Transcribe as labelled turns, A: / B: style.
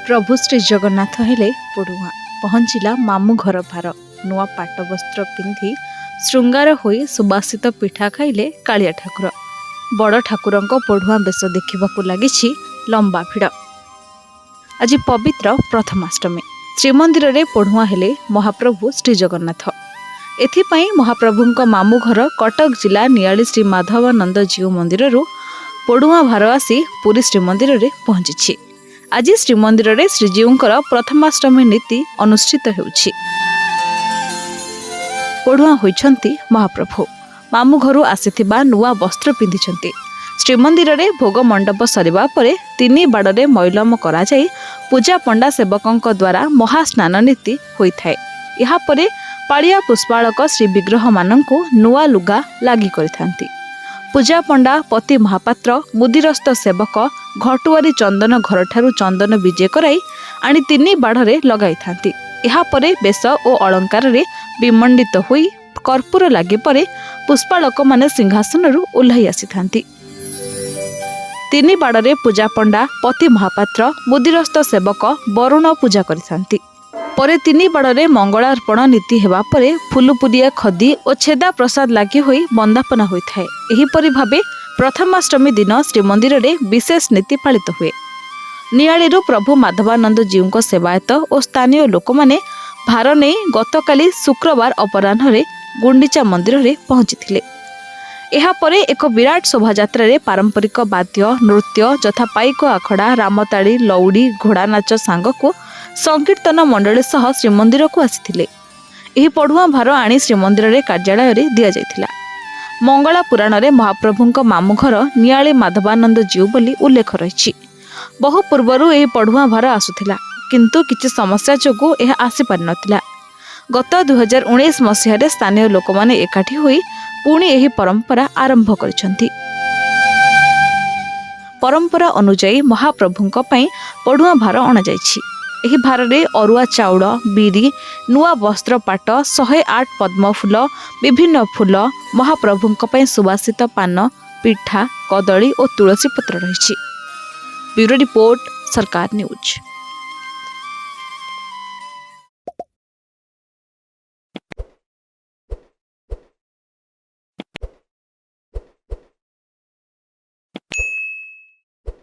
A: प्रभु श्री जगन्नाथ हेले पड़ुआ पहुँचला मामू घर भार नुआ पाट वस्त्र पिंधि श्रृंगार होई सुबासित पिठा खाइले कालिया ठाकुर बड़ ठाकुर पड़ुआ बेश देखा लगी लंबा भिड़। आज पवित्र प्रथमाष्टमी श्रीमंदिर रे पड़ुआ हेले महाप्रभु श्री जगन्नाथ। एथिपाई महाप्रभुंक मामू घर कटक जिला नियाली श्री माधवानंद जीव मंदिर पड़ुआ भार आसी पुरी श्रीमंदिर रे पहुंची। आज श्रीमंदिर रे श्रीजीउंकर प्रथमाष्टमी नीति अनुष्ठित हेउछि। पड़ुआ होइछंती महाप्रभु मामू घरु आसीथिबा नुआ वस्त्र पिंधिछंती। श्रीमंदिर रे भोग मंडप सरिबा परे तीनी बाड़े मैलम करा जाई पूजा पंडा सेवकंक द्वारा महास्नान नीति होइथाय। इहा परे पालिया पुष्पाळक श्री विग्रह मानंकु नुआ लुगा लागि करिथांती। पूजा पंडा पति महापात्र मुदिरस्त सेवक घटुआरी चंदन घर ठारू चंदन विजे कराई आनी तीनी बाढ़े लगाई थांती। इहा परे बेश और अलंकार रे विमंडित होई कर्पूर लागे परे पुष्पाळक माने सिंहासन ओह्लाई आसी थांती। तीनी बाड़े पूजा पंडा पति महापात्र मुदिरस्त सेवक वरुण पूजा करिथांती। परे तीनी बाड़े मंगलार्पण नीति हेबा परे फुलुपुरिया खदी और छेदा प्रसाद लागि होई बंदापना होइथाय। एहिपरि भाबे प्रथमाष्टमी दिन श्रीमंदिर रे विशेष नीति पालित हुए। नियाली प्रभु माधवानंद जीव सेवायत और स्थानीय लोक माने भार नहीं गतकाली शुक्रवार अपराह्न गुंडीचा मंदिर रे पहुंची। एहा परे एक विराट शोभायात्रा रे पारंपरिक वाद्य नृत्य जथा पाइक आखड़ा रामताड़ी लौड़ी घोड़ा नाच सांगको संकीर्तन मंडली सह श्रीमंदिर को आसीथिले। एही पड़ुआ भार आनी श्रीमंदिर रे कार्यालय रे दिया जायथिला। मंगला पुराण रे महाप्रभुंक मामू घर नियाली माधवानंद जीव बोली उल्लेख रही। बहु पूर्वरु एही पड़ुआ भार आसुथिला किंतु किछि समस्या जोगु एहा आसी पारि नथिला। गत 2019 मसीह स्थानीय लोक माने एकाठी होई पुणी एही परंपरा आरंभ करिसंती। परंपरा अनुसार महाप्रभुंक पई पड़ुआ भार अणा जायछि। एही भार रे अरुआ चाउल बीरी नुआ वस्त्र पाट 108 पद्म फूल विभिन्न फूल महाप्रभुंक पई सुबासित पान पिठा कदली और तुलसी पत्र रही। ब्यूरो रिपोर्ट सरकार न्यूज।